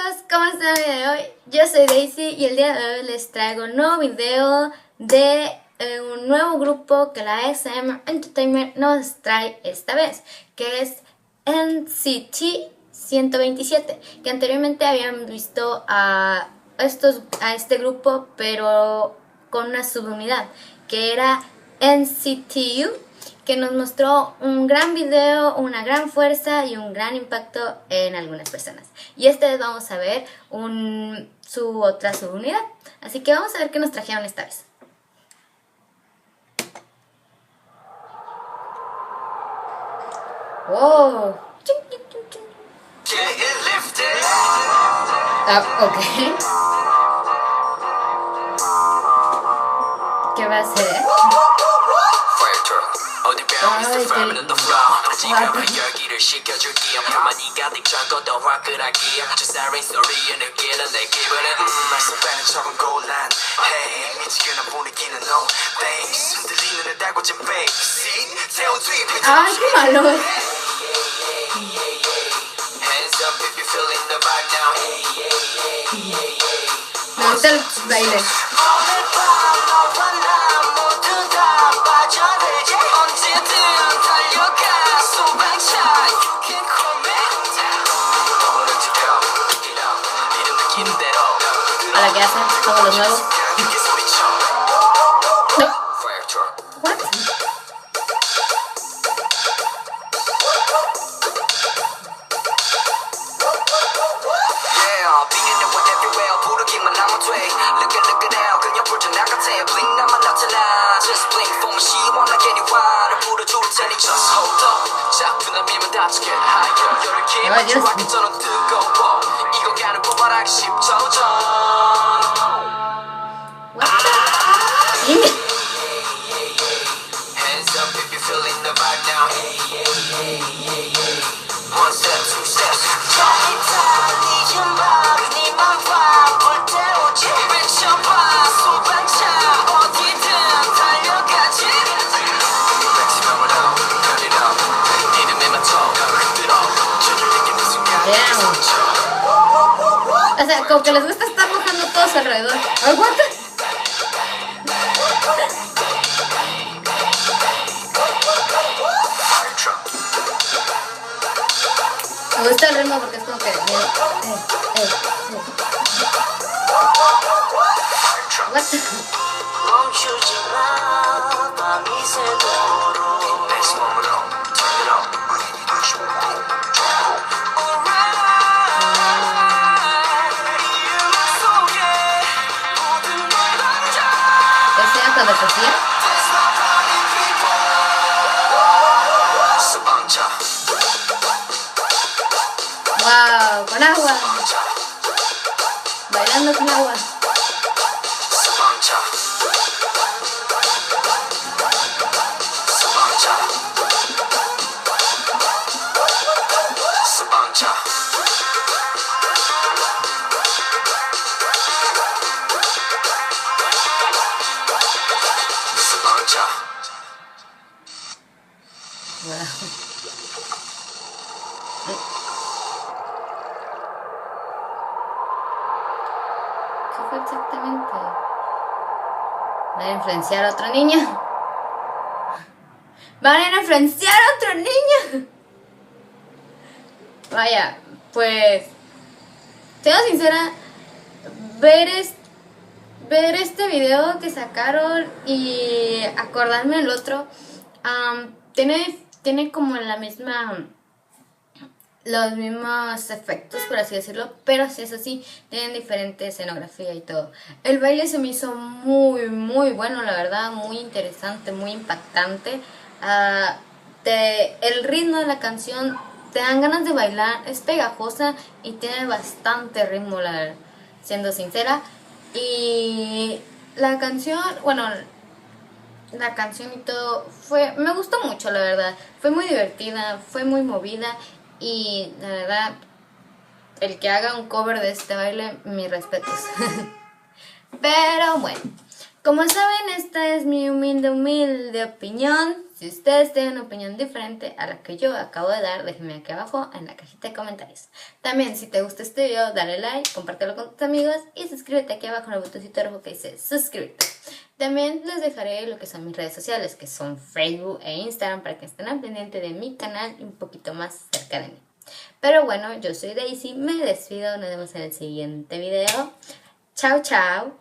amigos, ¿cómo están el día de hoy? Yo soy Daisy y el día de hoy les traigo un nuevo video de un nuevo grupo que la SM Entertainment nos trae esta vez, que es NCT 127, que anteriormente habían visto a este grupo pero con una subunidad, que era NCTU, que nos mostró un gran video, una gran fuerza y un gran impacto en algunas personas. Y esta vez vamos a ver su otra subunidad. Así que vamos a ver qué nos trajeron esta vez. ¡Wow! Ok. ¿Qué va a hacer? Ay, qué malo. Me gusta el baile. Ahora que hacen todos los nuevos. No. What? Oh, Dios. O sea, como que les gusta estar mojando todo a su alrededor. ¡Aguanta! Me gusta el ritmo porque es como que... What? Cuando crecía. Wow, con agua. Bailando con agua. ¿Qué fue exactamente? ¿Van a influenciar a otro niño? ¿Van a influenciar a otro niño? Vaya, pues... Siendo sincera, ver este video que sacaron y acordarme del otro, tiene como los mismos efectos, por así decirlo, pero si es así, tienen diferente escenografía y todo. El baile se me hizo muy, muy bueno, la verdad, muy interesante, muy impactante. El ritmo de la canción te dan ganas de bailar, es pegajosa y tiene bastante ritmo, siendo sincera. Y la canción, y todo me gustó mucho, la verdad. Fue muy divertida, fue muy movida y la verdad, el que haga un cover de este baile, mis respetos. Pero bueno, como saben, esta es mi humilde opinión Si ustedes tienen una opinión diferente a la que yo acabo de dar, déjenme aquí abajo en la cajita de comentarios. También, si te gusta este video, dale like, compártelo con tus amigos y suscríbete aquí abajo en el botoncito rojo que dice suscríbete. También les dejaré lo que son mis redes sociales, que son Facebook e Instagram, para que estén al pendiente de mi canal y un poquito más cerca de mí. Pero bueno, yo soy Daisy, me despido, nos vemos en el siguiente video. Chao, chao.